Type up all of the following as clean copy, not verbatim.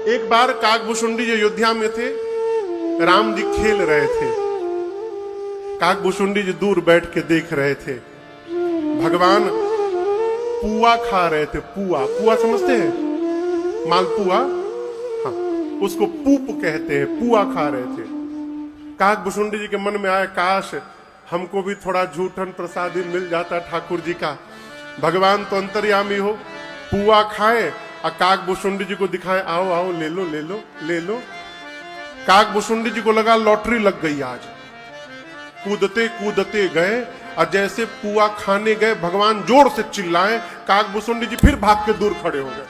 एक बार काकभूषुंडी जी अयोध्या में थे, राम जी खेल रहे थे। काकभूषुंडी जी दूर बैठ के देख रहे थे। भगवान पुआ खा रहे थे। पुआ, पुआ समझते हैं? मालपुआ, हाँ, उसको पूप कहते हैं। पुआ खा रहे थे। काकभूषुंडी जी के मन में आया, काश हमको भी थोड़ा झूठन प्रसादी मिल जाता ठाकुर जी का। भगवान तो अंतर्यामी हो, पुआ खाए और काकभूषुंडी जी को दिखाए, आओ आओ ले लो ले लो ले लो। काकभूषुंडी जी को लगा लॉटरी लग गई आज। कूदते कूदते गए और जैसे पुआ खाने गए, भगवान जोर से चिल्लाए, काकभूषुंडी जी फिर भाग के दूर खड़े हो गए।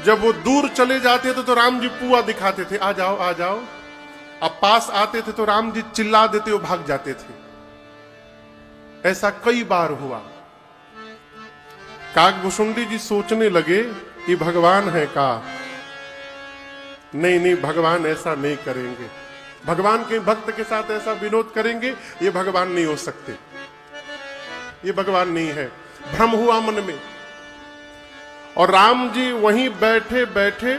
जब वो दूर चले जाते थे तो राम जी पुआ दिखाते थे, आ जाओ आ जाओ। अब पास आते थे तो राम जी चिल्ला देते, वो भाग जाते थे। ऐसा कई बार हुआ। काकभूषुंडी जी सोचने लगे, ये भगवान है का? नहीं नहीं, भगवान ऐसा नहीं करेंगे। भगवान के भक्त के साथ ऐसा विनोद करेंगे, ये भगवान नहीं हो सकते, ये भगवान नहीं है। भ्रम हुआ मन में। और राम जी वहीं बैठे बैठे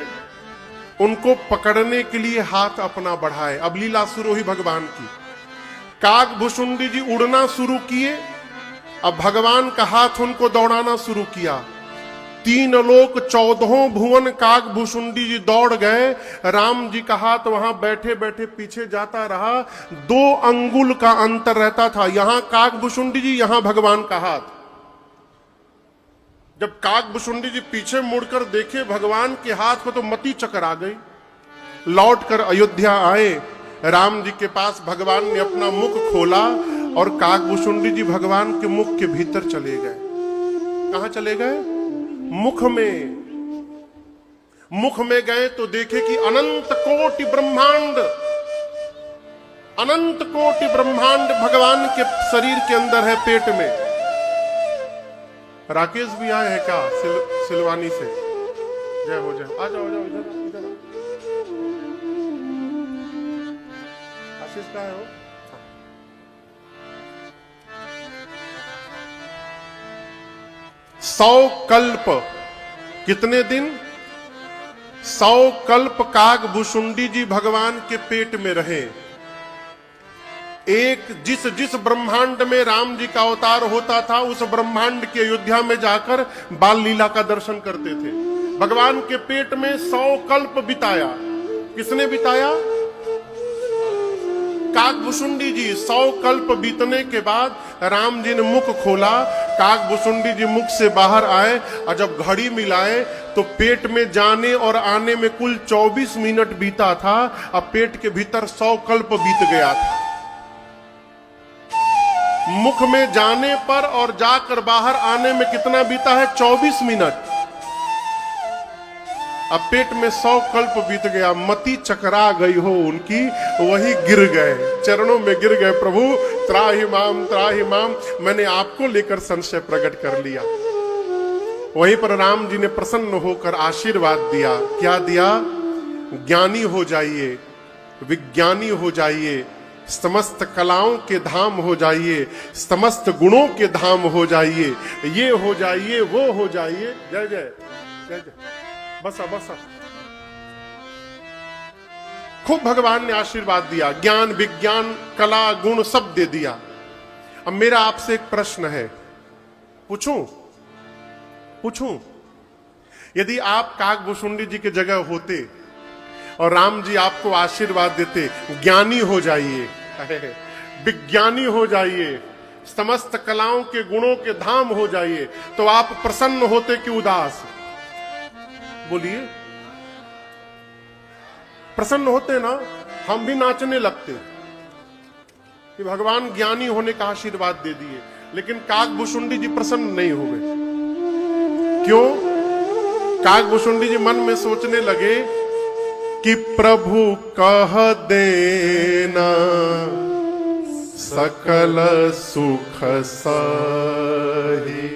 उनको पकड़ने के लिए हाथ अपना बढ़ाए। अब लीला शुरू हुई भगवान की। काकभूषुंडी जी उड़ना शुरू किए, अब भगवान का हाथ उनको दौड़ाना शुरू किया। 3 लोक 14 भुवन काकभूषुंडी जी दौड़ गए। राम जी का हाथ वहां बैठे बैठे पीछे जाता रहा। 2 अंगुल का अंतर रहता था, यहां काकभूषुंडी जी, यहां भगवान का हाथ। जब काकभूषुंडी जी पीछे मुड़कर देखे भगवान के हाथ को, तो मति चकर आ गई। लौटकर अयोध्या आए। राम जी के पास भगवान ने अपना मुख खोला और काकभूषुंडी जी भगवान के मुख के भीतर चले गए। कहां चले गए? मुख में। मुख में गए तो देखे कि अनंत कोटि ब्रह्मांड, अनंत कोटि ब्रह्मांड भगवान के शरीर के अंदर है, पेट में। राकेश भी आए हैं क्या सिलवानी से? जय हो जय। आ जाओ जाओ, इधर इधर। आशीष कहाँ है हो? 100 कल्प, कितने दिन? 100 कल्प काकभूषुंडी जी भगवान के पेट में रहे। एक जिस जिस ब्रह्मांड में राम जी का अवतार होता था, उस ब्रह्मांड की अयोध्या में जाकर बाल लीला का दर्शन करते थे। भगवान के पेट में 100 कल्प बिताया। किसने बिताया? काकभूषुंडी जी। 100 कल्प बीतने के बाद राम जी ने मुख खोला, काकभूषुंडी जी मुख से बाहर आए और जब घड़ी मिलाए तो पेट में जाने और आने में कुल 24 मिनट बीता था। अब पेट के भीतर 100 कल्प बीत गया था। मुख में जाने पर और जाकर बाहर आने में कितना बीता है? 24 मिनट। अब पेट में 100 कल्प बीत गया। मति चकरा गई हो उनकी, वही गिर गए, चरणों में गिर गए। प्रभु त्राहि माम त्राहि माम। मैंने आपको लेकर संशय प्रकट कर लिया। वहीं पर राम जी ने प्रसन्न होकर आशीर्वाद दिया। क्या दिया? ज्ञानी हो जाइए, विज्ञानी हो जाइए, समस्त कलाओं के धाम हो जाइए, समस्त गुणों के धाम हो जाइए, ये हो जाइए, वो हो जाइए। जय जय जय जय। बसा बसा। खूब भगवान ने आशीर्वाद दिया, ज्ञान विज्ञान कला गुण सब दे दिया। अब मेरा आपसे एक प्रश्न है, पूछूं? पूछूं? यदि आप काकभूषुंडी जी की जगह होते और राम जी आपको आशीर्वाद देते, ज्ञानी हो जाइए, विज्ञानी हो जाइए, समस्त कलाओं के गुणों के धाम हो जाइए, तो आप प्रसन्न होते कि उदास? बोलिए। प्रसन्न होते ना? हम भी नाचने लगते कि भगवान ज्ञानी होने का आशीर्वाद दे दिए। लेकिन काकभूषुंडी जी प्रसन्न नहीं हो गए। क्यों? काकभूषुंडी जी मन में सोचने लगे कि प्रभु कह देना सकल सुख सही,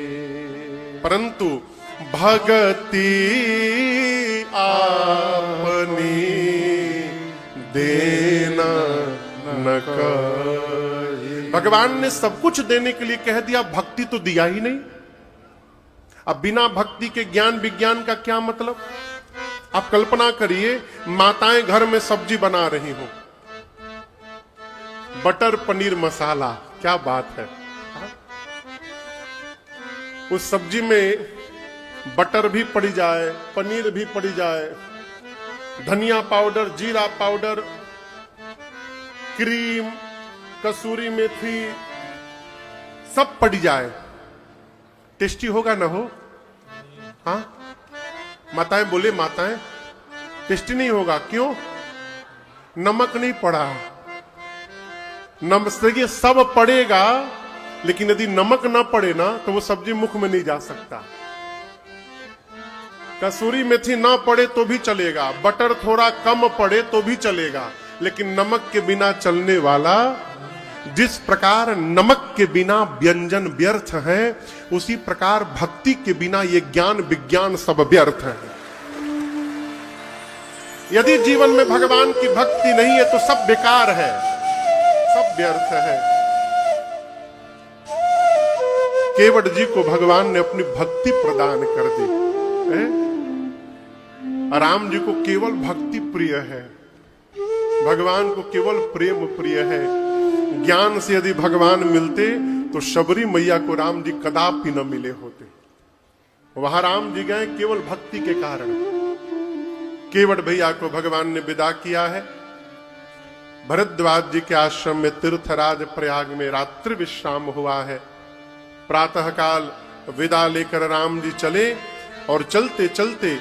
परंतु भगति आपनी देना न कही। भगवान ने सब कुछ देने के लिए कह दिया, भक्ति तो दिया ही नहीं। अब बिना भक्ति के ज्ञान विज्ञान का क्या मतलब? आप कल्पना करिए, माताएं घर में सब्जी बना रही हो, बटर पनीर मसाला, क्या बात है। उस सब्जी में बटर भी पड़ जाए, पनीर भी पड़ जाए, धनिया पाउडर, जीरा पाउडर, क्रीम, कसूरी मेथी, सब पड़ जाए, टेस्टी होगा ना हो? हाँ, माताएं बोले, माताएं टेस्टी नहीं होगा। क्यों? नमक नहीं पड़ा। नमक ये सब पड़ेगा, लेकिन यदि नमक ना पड़े ना तो वो सब्जी मुख में नहीं जा सकता। कसूरी मेथी ना पड़े तो भी चलेगा, बटर थोड़ा कम पड़े तो भी चलेगा, लेकिन नमक के बिना चलने वाला, जिस प्रकार नमक के बिना व्यंजन व्यर्थ है, उसी प्रकार भक्ति के बिना ये ज्ञान विज्ञान सब व्यर्थ है। यदि जीवन में भगवान की भक्ति नहीं है तो सब बेकार है, सब व्यर्थ है। केवट जी को भगवान ने अपनी भक्ति प्रदान कर दी है? राम जी को केवल भक्ति प्रिय है, भगवान को केवल प्रेम प्रिय है। ज्ञान से यदि भगवान मिलते तो शबरी मैया को राम जी कदापि न मिले होते। वहां राम जी गए केवल भक्ति के कारण। केवट भैया को भगवान ने विदा किया है। भरद्वाज जी के आश्रम में तीर्थराज प्रयाग में रात्रि विश्राम हुआ है। प्रातः काल विदा लेकर राम जी चले और चलते चलते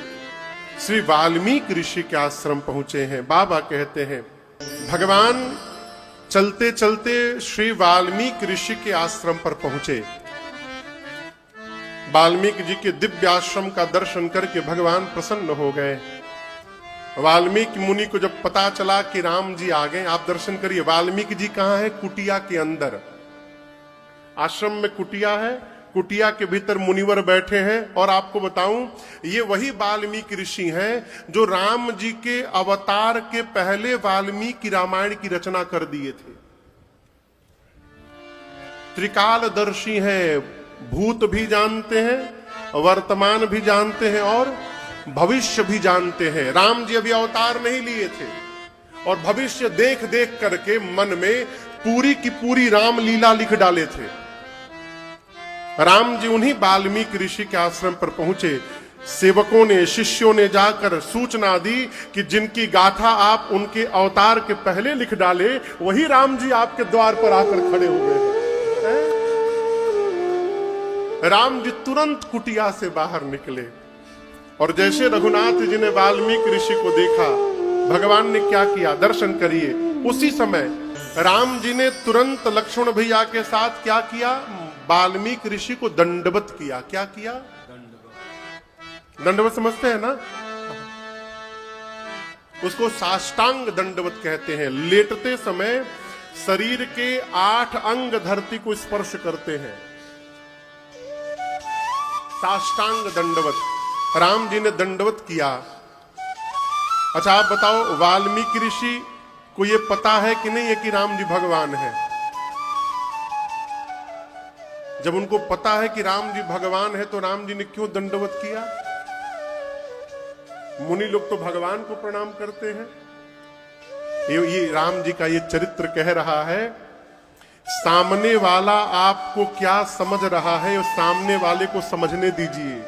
श्री वाल्मीकि ऋषि के आश्रम पहुंचे हैं। बाबा कहते हैं भगवान चलते चलते श्री वाल्मीकि ऋषि के आश्रम पर पहुंचे। वाल्मीकि जी के दिव्य आश्रम का दर्शन करके भगवान प्रसन्न हो गए। वाल्मीकि मुनि को जब पता चला कि राम जी आ गए, आप दर्शन करिए, वाल्मीकि जी कहां है? कुटिया के अंदर। आश्रम में कुटिया है, कुटिया के भीतर मुनिवर बैठे हैं। और आपको बताऊं, ये वही वाल्मीकि ऋषि हैं जो राम जी के अवतार के पहले वाल्मीकि रामायण की रचना कर दिए थे। त्रिकालदर्शी हैं, भूत भी जानते हैं, वर्तमान भी जानते हैं और भविष्य भी जानते हैं। राम जी अभी अवतार नहीं लिए थे और भविष्य देख देख करके मन में पूरी की पूरी रामलीला लिख डाले थे। राम जी उन्हीं वाल्मीकि ऋषि के आश्रम पर पहुंचे। सेवकों ने, शिष्यों ने जाकर सूचना दी कि जिनकी गाथा आप उनके अवतार के पहले लिख डाले, वही राम जी आपके द्वार पर आकर खड़े हुए हैं। राम जी तुरंत कुटिया से बाहर निकले और जैसे रघुनाथ जी ने वाल्मीकि ऋषि को देखा, भगवान ने क्या किया? दर्शन करिए। उसी समय राम जी ने तुरंत लक्ष्मण भैया के साथ क्या किया? वाल्मीकि ऋषि को दंडवत किया। क्या किया? दंडवत समझते हैं ना? उसको साष्टांग दंडवत कहते हैं। लेटते समय शरीर के 8 अंग धरती को स्पर्श करते हैं। साष्टांग दंडवत राम जी ने दंडवत किया। अच्छा आप बताओ, वाल्मीकि ऋषि को यह पता है कि नहीं है कि राम जी भगवान है? जब उनको पता है कि राम जी भगवान है तो राम जी ने क्यों दंडवत किया? मुनि लोग तो भगवान को प्रणाम करते हैं। ये राम जी का ये चरित्र कह रहा है, सामने वाला आपको क्या समझ रहा है उस सामने वाले को समझने दीजिए।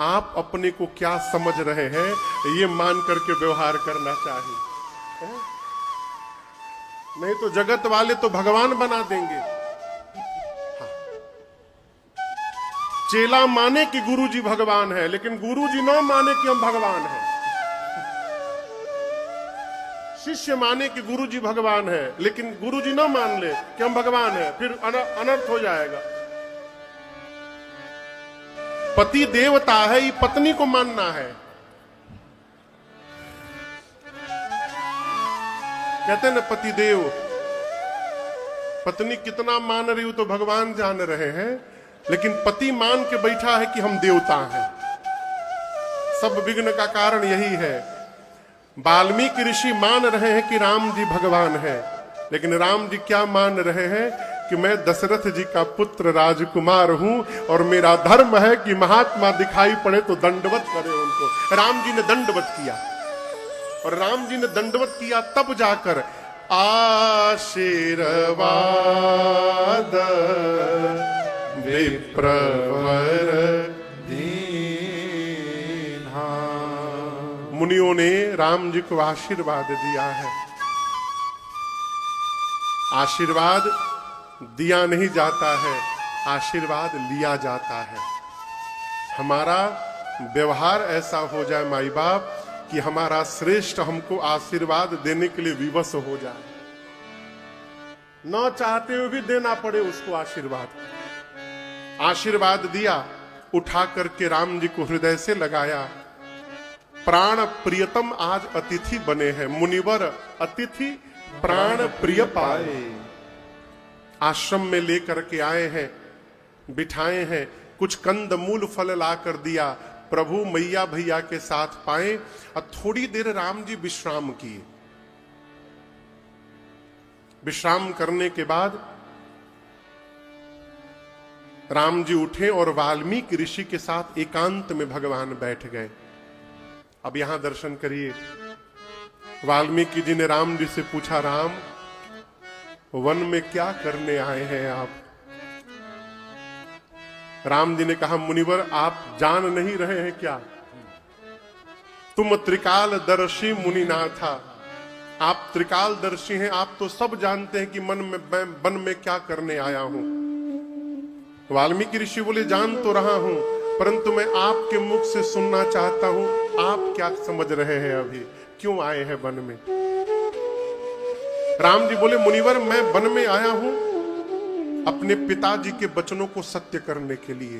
आप अपने को क्या समझ रहे हैं ये मान करके व्यवहार करना चाहिए, नहीं तो जगत वाले तो भगवान बना देंगे। चेला माने कि गुरुजी भगवान है, लेकिन गुरुजी ना माने कि हम भगवान हैं। शिष्य माने कि गुरुजी भगवान है, लेकिन गुरुजी ना मान ले कि हम भगवान हैं, फिर अनर्थ हो जाएगा। पति देवता है, ये पत्नी को मानना है। कहते हैं ना पति देव, पत्नी कितना मान रही हो तो भगवान जान रहे हैं, लेकिन पति मान के बैठा है कि हम देवता हैं। सब विघ्न का कारण यही है। वाल्मीकि ऋषि मान रहे हैं कि राम जी भगवान हैं, लेकिन राम जी क्या मान रहे हैं कि मैं दशरथ जी का पुत्र राजकुमार हूं और मेरा धर्म है कि महात्मा दिखाई पड़े तो दंडवत करे उनको। राम जी ने दंडवत किया, और राम जी ने दंडवत किया तब जाकर आशीर्वाद विप्रवर दीन्हा। मुनियों ने राम जी को आशीर्वाद दिया है। आशीर्वाद दिया नहीं जाता है, आशीर्वाद लिया जाता है। हमारा व्यवहार ऐसा हो जाए माई बाप कि हमारा श्रेष्ठ हमको आशीर्वाद देने के लिए विवश हो जाए, न चाहते हुए भी देना पड़े उसको आशीर्वाद। आशीर्वाद दिया, उठा करके राम जी को हृदय से लगाया। प्राण प्रियतम आज अतिथि बने हैं, मुनिवर अतिथि प्राण प्रिय पाए। आश्रम में लेकर के आए हैं, बिठाए हैं, कुछ कंद मूल फल ला कर दिया। प्रभु मैया भैया के साथ पाए और थोड़ी देर राम जी विश्राम किए। विश्राम करने के बाद राम जी उठे और वाल्मीकि ऋषि के साथ एकांत में भगवान बैठ गए। अब यहां दर्शन करिए। वाल्मीकि जी ने राम जी से पूछा, राम वन में क्या करने आए हैं आप? राम जी ने कहा, मुनिवर आप जान नहीं रहे हैं क्या? तुम त्रिकालदर्शी मुनिनाथा, आप त्रिकालदर्शी हैं, आप तो सब जानते हैं कि वन में क्या करने आया हूं। वाल्मीकि ऋषि बोले, जान तो रहा हूं, परंतु मैं आपके मुख से सुनना चाहता हूं, आप क्या समझ रहे हैं, अभी क्यों आए हैं वन में? राम जी बोले, मुनिवर मैं वन में आया हूं अपने पिताजी के वचनों को सत्य करने के लिए।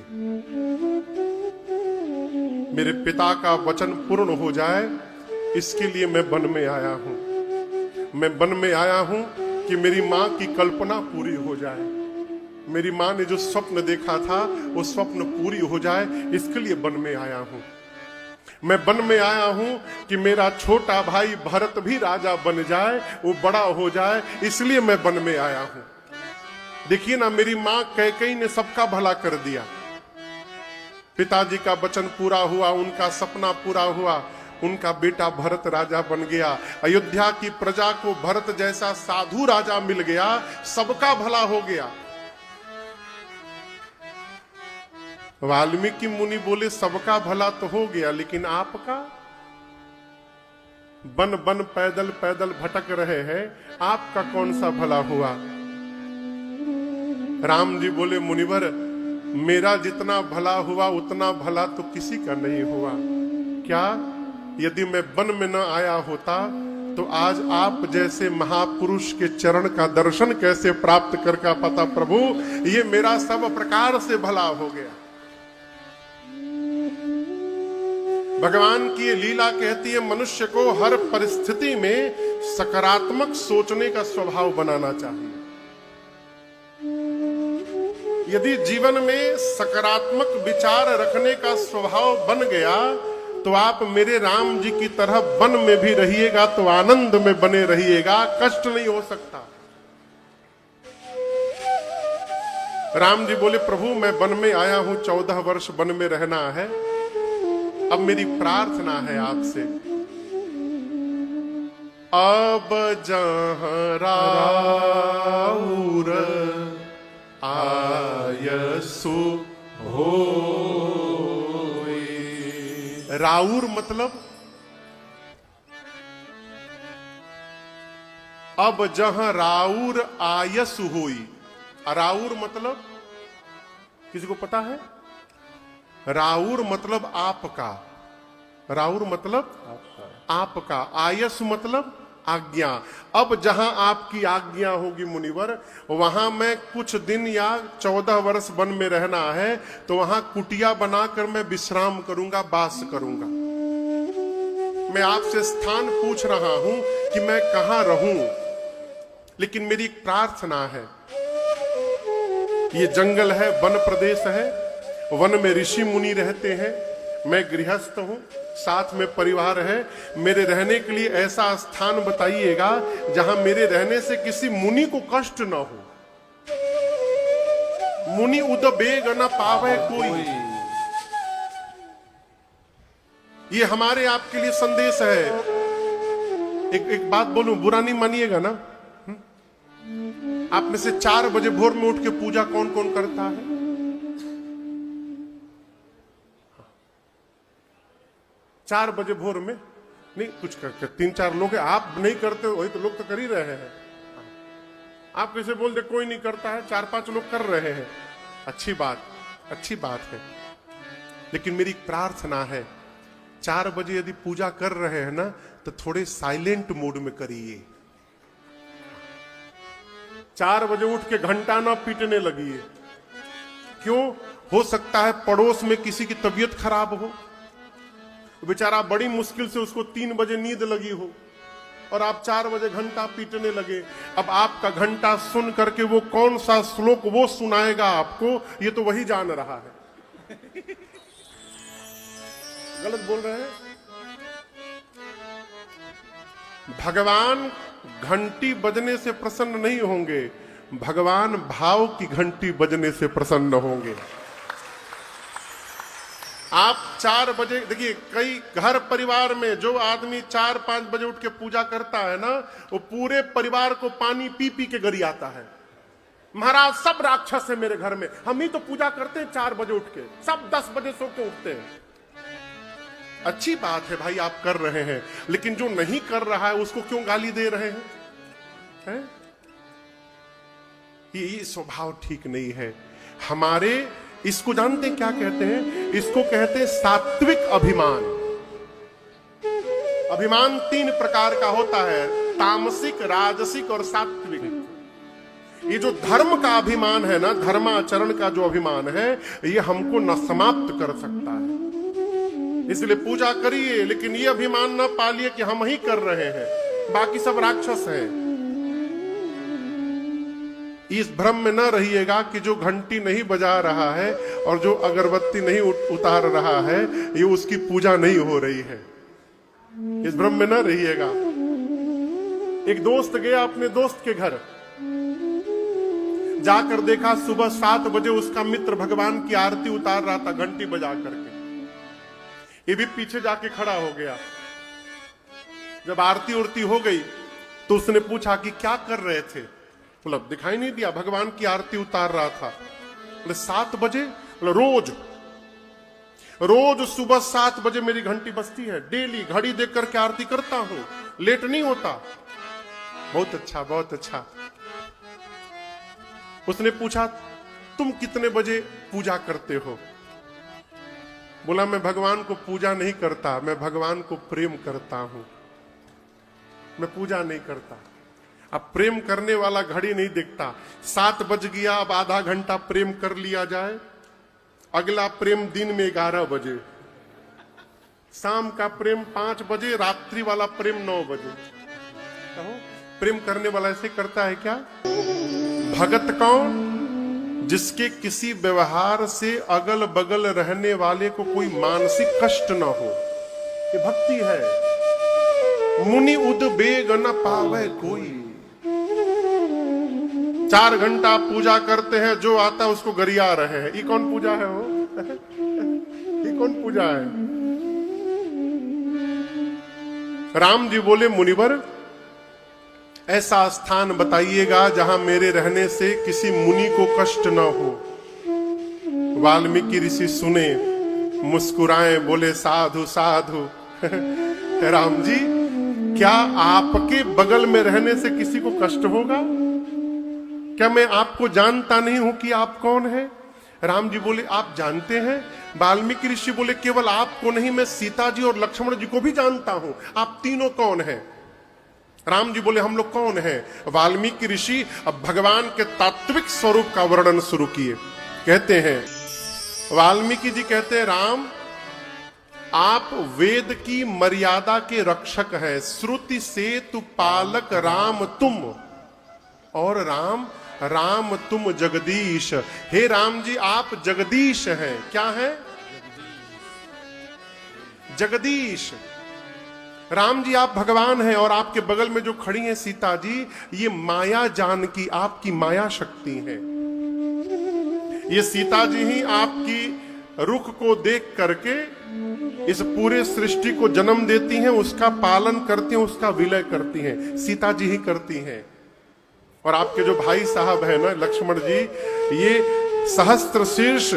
मेरे पिता का वचन पूर्ण हो जाए, इसके लिए मैं वन में आया हूं। मैं वन में आया हूं कि मेरी मां की कल्पना पूरी हो जाए। मेरी मां ने जो स्वप्न देखा था वो स्वप्न पूरी हो जाए, इसके लिए वन में आया हूं। मैं वन में आया हूं कि मेरा छोटा भाई भरत भी राजा बन जाए, वो बड़ा हो जाए, इसलिए मैं वन में आया हूं। देखिए ना, मेरी मां कैकेयी ने सबका भला कर दिया। पिताजी का वचन पूरा हुआ, उनका सपना पूरा हुआ, उनका बेटा भरत राजा बन गया। अयोध्या की प्रजा को भरत जैसा साधु राजा मिल गया, सबका भला हो गया। वाल्मीकि मुनि बोले, सबका भला तो हो गया, लेकिन आपका? बन बन पैदल पैदल भटक रहे हैं, आपका कौन सा भला हुआ? राम जी बोले, मुनिवर मेरा जितना भला हुआ उतना भला तो किसी का नहीं हुआ। क्या? यदि मैं वन में न आया होता तो आज आप जैसे महापुरुष के चरण का दर्शन कैसे प्राप्त कर का पता। प्रभु ये मेरा सब प्रकार से भला हो गया। भगवान की लीला कहती है, मनुष्य को हर परिस्थिति में सकारात्मक सोचने का स्वभाव बनाना चाहिए। यदि जीवन में सकारात्मक विचार रखने का स्वभाव बन गया तो आप मेरे राम जी की तरह वन में भी रहिएगा तो आनंद में बने रहिएगा, कष्ट नहीं हो सकता। राम जी बोले, प्रभु मैं वन में आया हूं, 14 वर्ष वन में रहना है। अब मेरी प्रार्थना है आपसे, अब जहां राउर आयसु होए। राउर मतलब अब जहां राउर आयस हुई। राउर मतलब किसी को पता है? राउर मतलब आपका। राउर मतलब आपका। आयस मतलब आज्ञा। अब जहां आपकी आज्ञा होगी मुनिवर, वहां मैं कुछ दिन या 14 वर्ष वन में रहना है तो वहां कुटिया बनाकर मैं विश्राम करूंगा, वास करूंगा। मैं आपसे स्थान पूछ रहा हूं कि मैं कहां रहूं, लेकिन मेरी एक प्रार्थना है। ये जंगल है, वन प्रदेश है, वन में ऋषि मुनि रहते हैं, मैं गृहस्थ हूं, साथ में परिवार है। मेरे रहने के लिए ऐसा स्थान बताइएगा जहां मेरे रहने से किसी मुनि को कष्ट न हो। मुनि उद बेग न पावे कोई। ये हमारे आपके लिए संदेश है। एक बात बोलूं, बुरा नहीं मानिएगा ना। आप में से 4 बजे भोर में उठ के पूजा कौन कौन करता है? 4 बजे भोर में नहीं, कुछ करके 3-4 लोग हैं, आप नहीं करते, वही तो लोग तो कर ही रहे हैं। आप कैसे बोल दे कोई नहीं करता है? 4-5 लोग कर रहे हैं, अच्छी बात है। लेकिन मेरी प्रार्थना है, 4 बजे यदि पूजा कर रहे हैं ना, तो थोड़े साइलेंट मोड में करिए। 4 बजे उठ के घंटा ना पीटने लगिए। क्यों? हो सकता है पड़ोस में किसी की तबीयत खराब हो, बेचारा बड़ी मुश्किल से उसको 3 बजे नींद लगी हो, और आप 4 बजे घंटा पीटने लगे। अब आपका घंटा सुन करके वो कौन सा श्लोक वो सुनाएगा आपको, ये तो वही जान रहा है। गलत बोल रहे हैं। भगवान घंटी बजने से प्रसन्न नहीं होंगे, भगवान भाव की घंटी बजने से प्रसन्न होंगे। आप 4 बजे देखिए, कई घर परिवार में जो आदमी 4-5 बजे उठ के पूजा करता है ना, वो पूरे परिवार को पानी पी पी के गरी आता है। महाराज सब राक्षस है मेरे घर में, हम ही तो पूजा करते हैं 4 बजे उठ के, सब 10 बजे सो के उठते हैं। अच्छी बात है भाई, आप कर रहे हैं, लेकिन जो नहीं कर रहा है उसको क्यों गाली दे रहे हैं? ये स्वभाव ठीक नहीं है हमारे। इसको जानते हैं क्या कहते हैं? इसको कहते हैं सात्विक अभिमान। अभिमान 3 प्रकार का होता है, तामसिक, राजसिक और सात्विक। ये जो धर्म का अभिमान है ना, धर्माचरण का जो अभिमान है, ये हमको न समाप्त कर सकता है। इसलिए पूजा करिए, लेकिन ये अभिमान न पालिए कि हम ही कर रहे हैं, बाकी सब राक्षस हैं। इस भ्रम में न रहिएगा कि जो घंटी नहीं बजा रहा है और जो अगरबत्ती नहीं उतार रहा है, ये उसकी पूजा नहीं हो रही है। इस भ्रम में न रहिएगा। एक दोस्त गया अपने दोस्त के घर, जाकर देखा सुबह 7 बजे उसका मित्र भगवान की आरती उतार रहा था घंटी बजा करके। ये भी पीछे जाके खड़ा हो गया। जब आरती उरती हो गई तो उसने पूछा कि क्या कर रहे थे? मतलब दिखाई नहीं दिया, भगवान की आरती उतार रहा था। 7 बजे? रोज सुबह 7 बजे मेरी घंटी बजती है, डेली घड़ी देख करके आरती करता हूं, लेट नहीं होता। बहुत अच्छा, बहुत अच्छा। उसने पूछा तुम कितने बजे पूजा करते हो? बोला मैं भगवान को पूजा नहीं करता, मैं भगवान को प्रेम करता हूं, मैं पूजा नहीं करता। अब प्रेम करने वाला घड़ी नहीं देखता। 7 बज गया, अब आधा घंटा प्रेम कर लिया जाए, अगला प्रेम दिन में 11 बजे, शाम का प्रेम 5 बजे, रात्रि वाला प्रेम 9 बजे। प्रेम करने वाला ऐसे करता है क्या? भगत कौन? जिसके किसी व्यवहार से अगल बगल रहने वाले को कोई मानसिक कष्ट न हो, ये भक्ति है। मुनि उद बेग न पावे कोई। 4 घंटा पूजा करते हैं, जो आता उसको गरिया रहे हैं। ये कौन पूजा है? वो ये कौन पूजा है? राम जी बोले मुनिवर ऐसा स्थान बताइएगा जहां मेरे रहने से किसी मुनि को कष्ट न हो। वाल्मीकि ऋषि सुने, मुस्कुराए, बोले साधु साधु। राम जी क्या आपके बगल में रहने से किसी को कष्ट होगा? क्या मैं आपको जानता नहीं हूं कि आप कौन है? राम जी बोले आप जानते हैं? वाल्मीकि ऋषि बोले केवल आपको नहीं, मैं सीता जी और लक्ष्मण जी को भी जानता हूं। आप तीनों कौन हैं? राम जी बोले हम लोग कौन हैं? वाल्मीकि ऋषि अब भगवान के तात्विक स्वरूप का वर्णन शुरू किए। कहते हैं, वाल्मीकि जी कहते हैं, राम आप वेद की मर्यादा के रक्षक हैं, श्रुति सेतु पालक राम तुम, और राम राम तुम जगदीश। हे राम जी आप जगदीश हैं। क्या है? जगदीश। राम जी आप भगवान हैं, और आपके बगल में जो खड़ी हैं सीता जी, ये माया जान की आपकी माया शक्ति है। ये सीता जी ही आपकी रुख को देख करके इस पूरे सृष्टि को जन्म देती हैं, उसका पालन करती हैं, उसका विलय करती हैं, सीता जी ही करती हैं। और आपके जो भाई साहब हैं ना लक्ष्मण जी, ये सहस्त्र शीर्ष,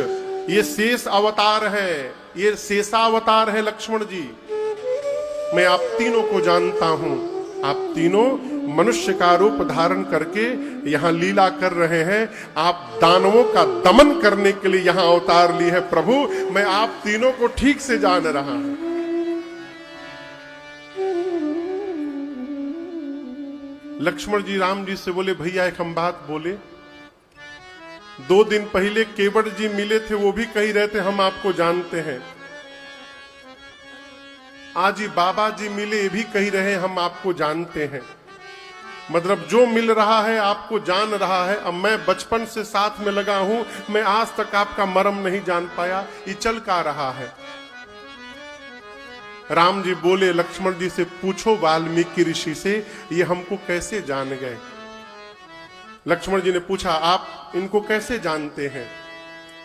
ये शेष अवतार है, ये शेषावतार है लक्ष्मण जी। मैं आप तीनों को जानता हूं, आप तीनों मनुष्य का रूप धारण करके यहां लीला कर रहे हैं। आप दानवों का दमन करने के लिए यहां अवतार ली है प्रभु। मैं आप तीनों को ठीक से जान रहा हूं। लक्ष्मण जी राम जी से बोले, भैया एक हम बात बोले। 2 दिन पहले केवट जी मिले थे, वो भी कह रहे थे हम आपको जानते हैं। आज ही बाबा जी मिले, ये भी कह रहे हैं हम आपको जानते हैं। मतलब जो मिल रहा है आपको जान रहा है। अब मैं बचपन से साथ में लगा हूं, मैं आज तक आपका मर्म नहीं जान पाया, ये चल का रहा है। राम जी बोले लक्ष्मण जी से, पूछो वाल्मीकि ऋषि से ये हमको कैसे जान गए। लक्ष्मण जी ने पूछा, आप इनको कैसे जानते हैं?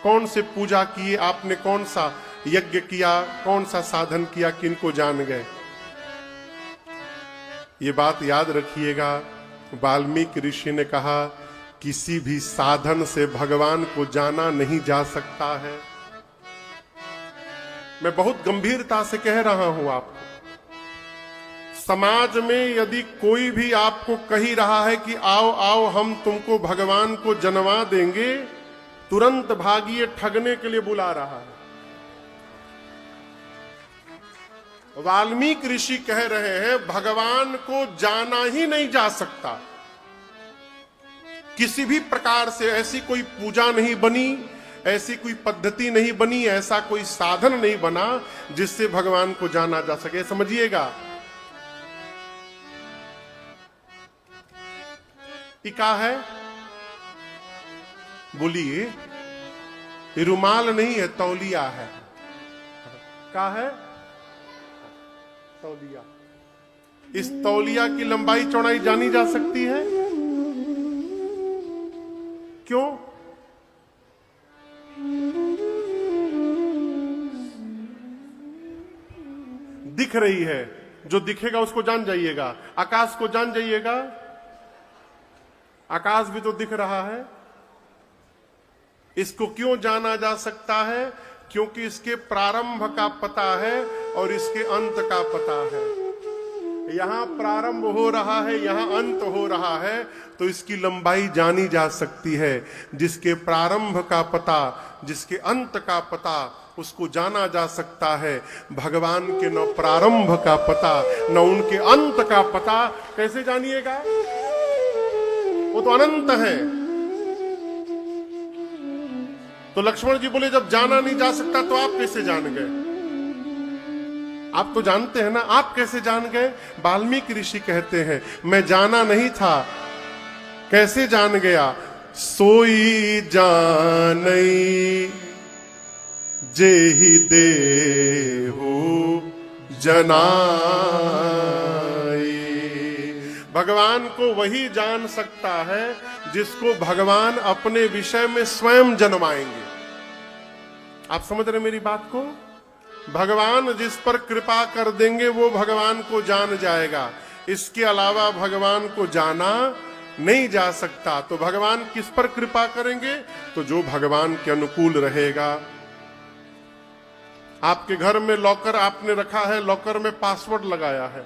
कौन से पूजा किए आपने, कौन सा यज्ञ किया, कौन सा साधन किया कि इनको जान गए? ये बात याद रखिएगा। वाल्मीकि ऋषि ने कहा, किसी भी साधन से भगवान को जाना नहीं जा सकता है। मैं बहुत गंभीरता से कह रहा हूं आपको। समाज में यदि कोई भी आपको कही रहा है कि आओ आओ हम तुमको भगवान को जनवा देंगे, तुरंत भागिए, ठगने के लिए बुला रहा है। वाल्मीकि ऋषि कह रहे हैं भगवान को जाना ही नहीं जा सकता। किसी भी प्रकार से ऐसी कोई पूजा नहीं बनी, ऐसी कोई पद्धति नहीं बनी, ऐसा कोई साधन नहीं बना जिससे भगवान को जाना जा सके। समझिएगा। क्या है? बोलिए। ये रुमाल नहीं है, तौलिया है। क्या है? तौलिया। इस तौलिया की लंबाई चौड़ाई जानी जा सकती है? क्यों? दिख रही है, जो दिखेगा उसको जान जाइएगा। आकाश को जान जाइएगा, आकाश भी तो दिख रहा है। इसको क्यों जाना जा सकता है? क्योंकि इसके प्रारंभ का पता है और इसके अंत का पता है। यहां प्रारंभ हो रहा है, यहां अंत हो रहा है, तो इसकी लंबाई जानी जा सकती है। जिसके प्रारंभ का पता, जिसके अंत का पता, उसको जाना जा सकता है। भगवान के न प्रारंभ का पता न उनके अंत का पता कैसे जानिएगा? वो तो अनंत है। तो लक्ष्मण जी बोले, जब जाना नहीं जा सकता तो आप कैसे जान गए? आप तो जानते हैं ना, आप कैसे जान गए? वाल्मीकि ऋषि कहते हैं, मैं जाना नहीं था। कैसे जान गया? सोई जानई जेहि देहु जनाई। भगवान को वही जान सकता है जिसको भगवान अपने विषय में स्वयं जन्माएंगे। आप समझ रहे मेरी बात को? भगवान जिस पर कृपा कर देंगे वो भगवान को जान जाएगा। इसके अलावा भगवान को जाना नहीं जा सकता। तो भगवान किस पर कृपा करेंगे? तो जो भगवान के अनुकूल रहेगा। आपके घर में लॉकर आपने रखा है, लॉकर में पासवर्ड लगाया है।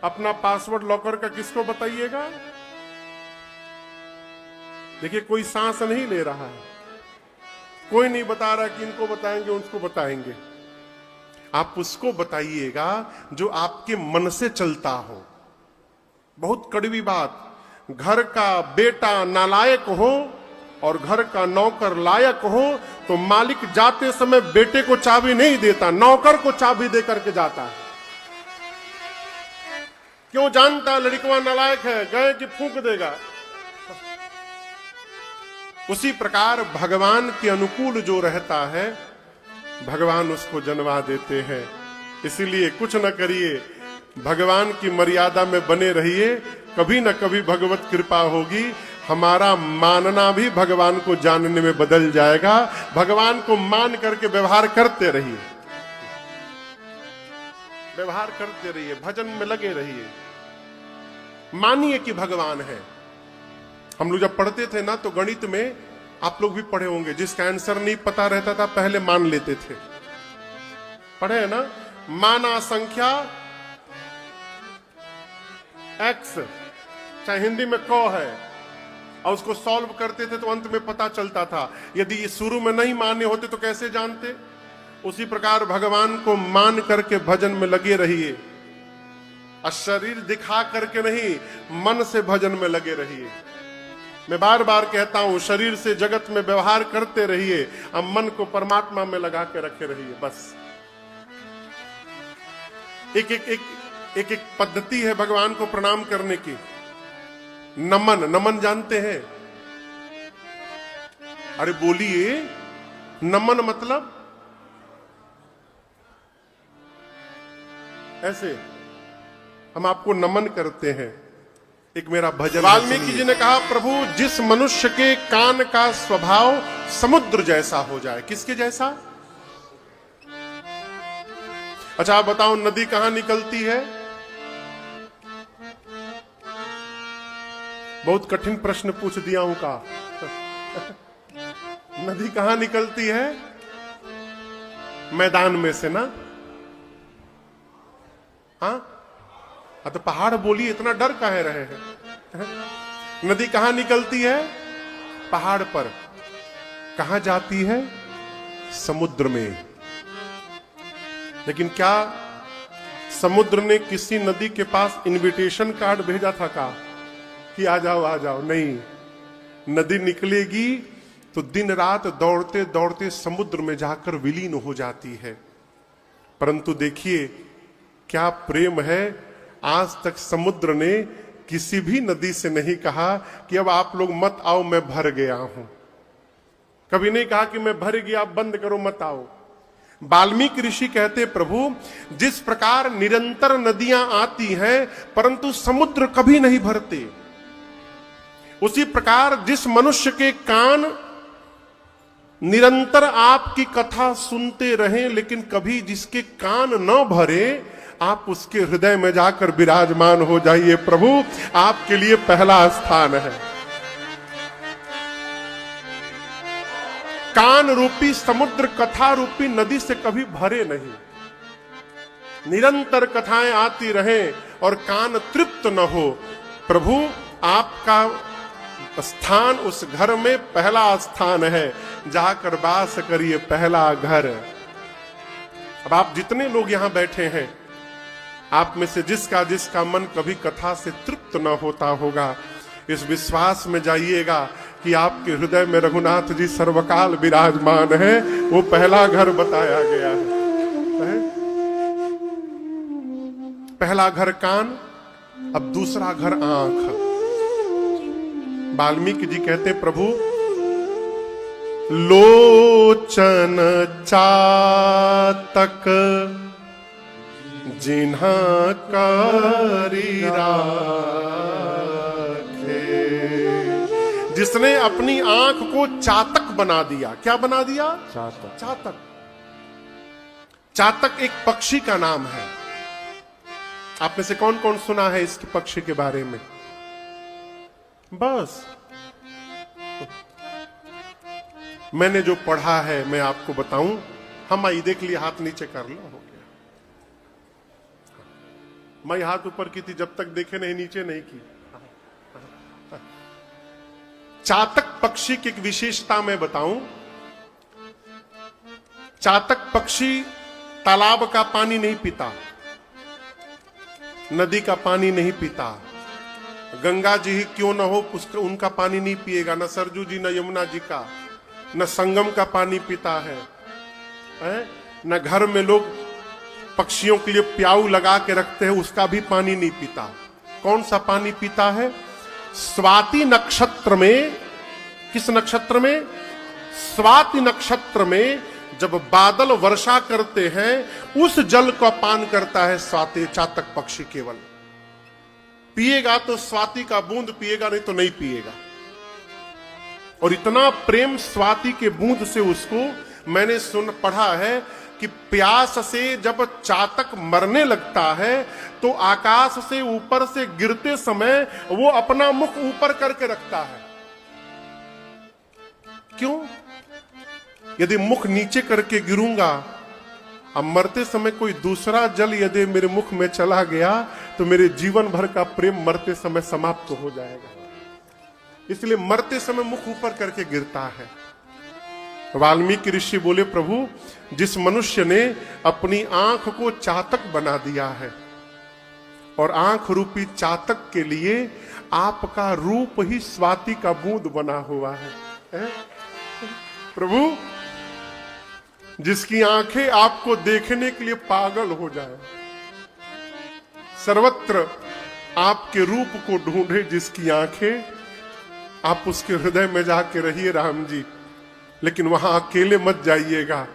अपना पासवर्ड लॉकर का किसको बताइएगा? देखिए, कोई सांस नहीं ले रहा है, कोई नहीं बता रहा कि इनको बताएंगे उसको बताएंगे। आप उसको बताइएगा जो आपके मन से चलता हो। बहुत कड़वी बात। घर का बेटा नालायक हो और घर का नौकर लायक हो तो मालिक जाते समय बेटे को चाबी नहीं देता, नौकर को चाबी दे करके जाता है। क्यों? जानता लड़कवा नालायक है, गए कि फूंक देगा। उसी प्रकार भगवान के अनुकूल जो रहता है भगवान उसको जन्मा देते हैं। इसीलिए कुछ न करिए, भगवान की मर्यादा में बने रहिए, कभी न कभी भगवत कृपा होगी। हमारा मानना भी भगवान को जानने में बदल जाएगा। भगवान को मान करके व्यवहार करते रहिए, व्यवहार करते रहिए, भजन में लगे रहिए, मानिए कि भगवान है। हम लोग जब पढ़ते थे ना तो गणित में, आप लोग भी पढ़े होंगे, जिसका आंसर नहीं पता रहता था पहले मान लेते थे, पढ़े है ना, माना संख्या x, चाहे हिंदी में क है, और उसको सॉल्व करते थे तो अंत में पता चलता था। यदि ये शुरू में नहीं माने होते तो कैसे जानते? उसी प्रकार भगवान को मान करके भजन में लगे रहिए, और शरीर दिखा करके नहीं, मन से भजन में लगे रहिए। मैं बार बार कहता हूं, शरीर से जगत में व्यवहार करते रहिए, अब मन को परमात्मा में लगा के रखे रहिए। बस एक एक एक एक एक पद्धति है भगवान को प्रणाम करने की। नमन, नमन जानते हैं? अरे बोलिए, नमन मतलब ऐसे हम आपको नमन करते हैं। एक मेरा भजन, वाल्मीकि जी ने कहा, प्रभु जिस मनुष्य के कान का स्वभाव समुद्र जैसा हो जाए। किसके जैसा? अच्छा आप बताओ, नदी कहां निकलती है? बहुत कठिन प्रश्न पूछ दिया हूं का। नदी कहां निकलती है? मैदान में से ना। हाँ, तो पहाड़ बोलिए, इतना डर काहे रहे हैं? नदी कहां निकलती है? पहाड़ पर। कहां जाती है? समुद्र में। लेकिन क्या समुद्र ने किसी नदी के पास इनविटेशन कार्ड भेजा था का कि आ जाओ आ जाओ? नहीं, नदी निकलेगी तो दिन रात दौड़ते दौड़ते समुद्र में जाकर विलीन हो जाती है। परंतु देखिए क्या प्रेम है, आज तक समुद्र ने किसी भी नदी से नहीं कहा कि अब आप लोग मत आओ, मैं भर गया हूं। कभी नहीं कहा कि मैं भर गया, आप बंद करो, मत आओ। वाल्मीकि ऋषि कहते, प्रभु जिस प्रकार निरंतर नदियां आती हैं परंतु समुद्र कभी नहीं भरते, उसी प्रकार जिस मनुष्य के कान निरंतर आपकी कथा सुनते रहें लेकिन कभी जिसके कान न भरे, आप उसके हृदय में जाकर विराजमान हो जाइए। प्रभु आपके लिए पहला स्थान है। कान रूपी समुद्र कथा रूपी नदी से कभी भरे नहीं। निरंतर कथाएं आती रहें और कान तृप्त न हो। प्रभु आपका स्थान उस घर में पहला स्थान है, जाकर वास करिए पहला घर। अब आप जितने लोग यहां बैठे हैं, आप में से जिसका जिसका मन कभी कथा से तृप्त न होता होगा, इस विश्वास में जाइएगा कि आपके हृदय में रघुनाथ जी सर्वकाल विराजमान है। वो पहला घर बताया गया है। पहला घर कान, अब दूसरा घर आंख। वाल्मीकि जी कहते, प्रभु लोचन चातक जिन्हा कारी राखे। जिसने अपनी आंख को चातक बना दिया। क्या बना दिया? चातक। चातक, चातक एक पक्षी का नाम है। आप में से कौन कौन सुना है इस पक्षी के बारे में? बस मैंने जो पढ़ा है मैं आपको बताऊं। हम आई देख लिया, हाथ नीचे कर लो, हो गया। मैं हाथ ऊपर की थी, जब तक देखे नहीं नीचे नहीं की। चातक पक्षी की एक विशेषता मैं बताऊं। चातक पक्षी तालाब का पानी नहीं पीता, नदी का पानी नहीं पीता, गंगा जी ही क्यों ना हो उनका पानी नहीं पिएगा, न सरजू जी न यमुना जी का, न संगम का पानी पीता है, न घर में लोग पक्षियों के लिए प्याऊ लगा के रखते हैं उसका भी पानी नहीं पीता। कौन सा पानी पीता है? स्वाति नक्षत्र में। किस नक्षत्र में? स्वाति नक्षत्र में जब बादल वर्षा करते हैं उस जल का पान करता है स्वाति चातक पक्षी। केवल पिएगा तो स्वाति का बूंद पिएगा, नहीं तो नहीं पिएगा। और इतना प्रेम स्वाति के बूंद से उसको मैंने पढ़ा है कि प्यास से जब चातक मरने लगता है तो आकाश से ऊपर से गिरते समय वो अपना मुख ऊपर करके रखता है। क्यों? यदि मुख नीचे करके गिरूंगा, अब मरते समय कोई दूसरा जल यदि मेरे मुख में चला गया तो मेरे जीवन भर का प्रेम मरते समय समाप्त हो जाएगा। इसलिए मरते समय मुख ऊपर करके गिरता है। वाल्मीकि ऋषि बोले, प्रभु जिस मनुष्य ने अपनी आंख को चातक बना दिया है और आंख रूपी चातक के लिए आपका रूप ही स्वाति का बूंद बना हुआ है? प्रभु जिसकी आंखें आपको देखने के लिए पागल हो जाए, सर्वत्र आपके रूप को ढूंढे जिसकी आंखें, आप उसके हृदय में जाके रहिए राम जी, लेकिन वहां अकेले मत जाइएगा,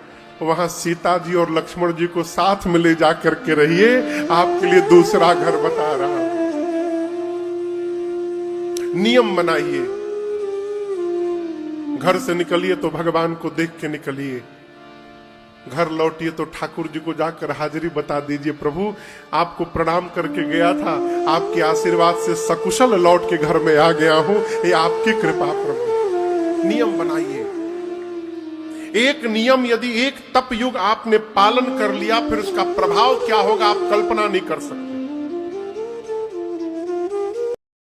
वहां सीता जी और लक्ष्मण जी को साथ में ले जाकर के रहिए, आपके लिए दूसरा घर बता रहा हूं। नियम बनाइए, घर से निकलिए तो भगवान को देख के निकलिए, घर लौटिए तो ठाकुर जी को जाकर हाजिरी बता दीजिए, प्रभु आपको प्रणाम करके गया था, आपके आशीर्वाद से सकुशल लौट के घर में आ गया हूं, ये आपकी कृपा प्रभु। नियम बनाइए। एक नियम यदि एक तप युग आपने पालन कर लिया, फिर उसका प्रभाव क्या होगा आप कल्पना नहीं कर सकते।